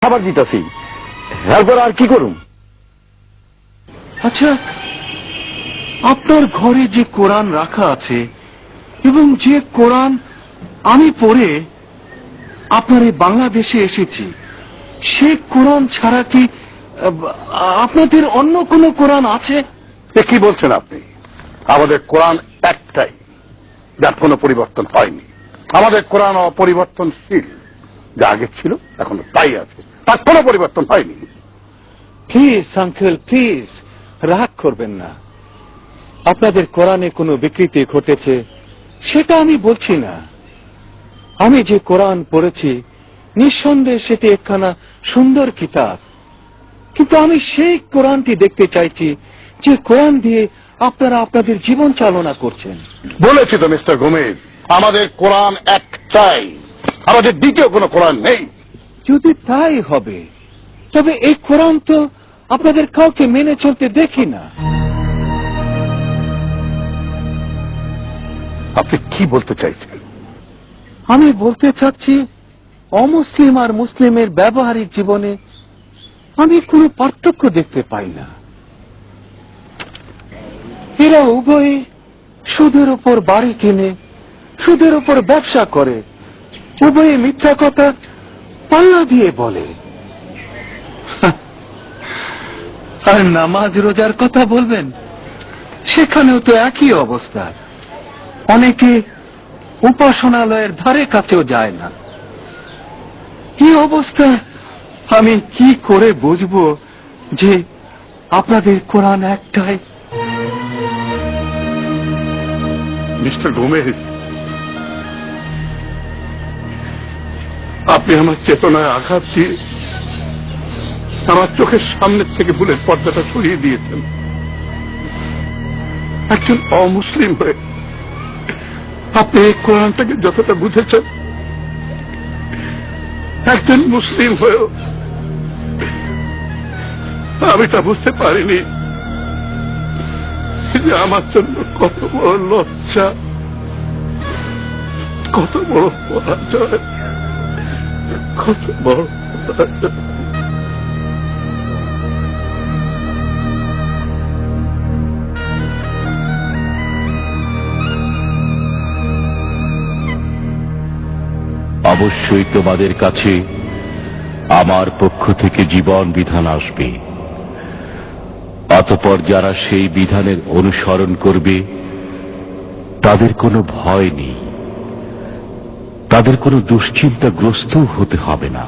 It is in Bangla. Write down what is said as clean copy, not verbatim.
খাবার দিতেছি, এরপর আর কি করুম? আচ্ছা, আপনার ঘরে যে কোরআন রাখা আছে এবং যে কোরআন আমি পড়ে আপনার এই বাংলাদেশে এসেছি, সে কোরআন ছাড়া কি আপনাদের অন্য কোন কোরআন আছে? কি বলছেন আপনি? আমাদের কোরআন একটাই, যার কোনো পরিবর্তন হয়নি। আমাদের কোরআন অপরিবর্তনশীল, যা আগে ছিল এখনো তাই আছে, তার কোনো পরিবর্তন হয়নি। প্লিজ আঙ্কেল, প্লিজ রাগ করবেন না। আপনাদের কোরআনে কোনো বিকৃতি ঘটেছে সেটা আমি বলছি না। আমি যে কোরআন পড়েছি নিঃসন্দেহে সেটি একখানা সুন্দর কিতাব, কিন্তু আমি সেই কোরআনটি দেখতে চাইছি যে কোরআন দিয়ে আপনারা আপনাদের জীবন চালনা করছেন। বলেছি তো মিস্টার গোমেজ, আমাদের কোরআন একটাই, আমাদের দ্বিতীয় কোনো কোরআন নেই। যদি তাই হবে তবে এই কোরআন তো আপনাদের কাউকে মেনে চলতে দেখি না। আপনি কি বলতে চাইছেন? আমি বলতে চাচ্ছি, অমুসলিম আর মুসলিমের ব্যবহারিক জীবনে আমি কোনো পার্থক্য দেখতে পাই না। এরা উভয়ে সুদের উপর বাড়ি কিনে, সুদের উপর ব্যবসা করে, উভয়ে মিথ্যা কথা পাল্লা দিয়ে বলে। আর নামাজ রোজার কথা বলবেন, সেখানেও তো একই অবস্থা। অনেকে উপাসনালয়ের ধারে কাছেও যায় না। এই অবস্থায় আমি কি করে বুঝবো যে আপনাদের কোরআন একটাই? মিস্টার গোমেজ, আপনি আমার চেতনায় আঘাত দিয়ে আমার চোখের সামনের থেকে ভুলের পর্দাটা সরিয়ে দিয়েছেন। একজন অমুসলিম হয়ে আপনি এই কোরআনটাকে যতটা বুঝেছেন, একজন মুসলিম হয়েও আমি তা বুঝতে পারিনি যে আমার জন্য কত বড় লজ্জা, কত বড় পরাজয়, কত বড় পরাজয়। অবশ্যই তোমাদের কাছে আমার পক্ষ থেকে জীবন বিধান আসবে। অতঃপর যারা সেই বিধানের অনুসরণ করবে তাদের কোনো ভয় নেই, তাদের কোনো দুশ্চিন্তাগ্রস্ত হতে হবে না।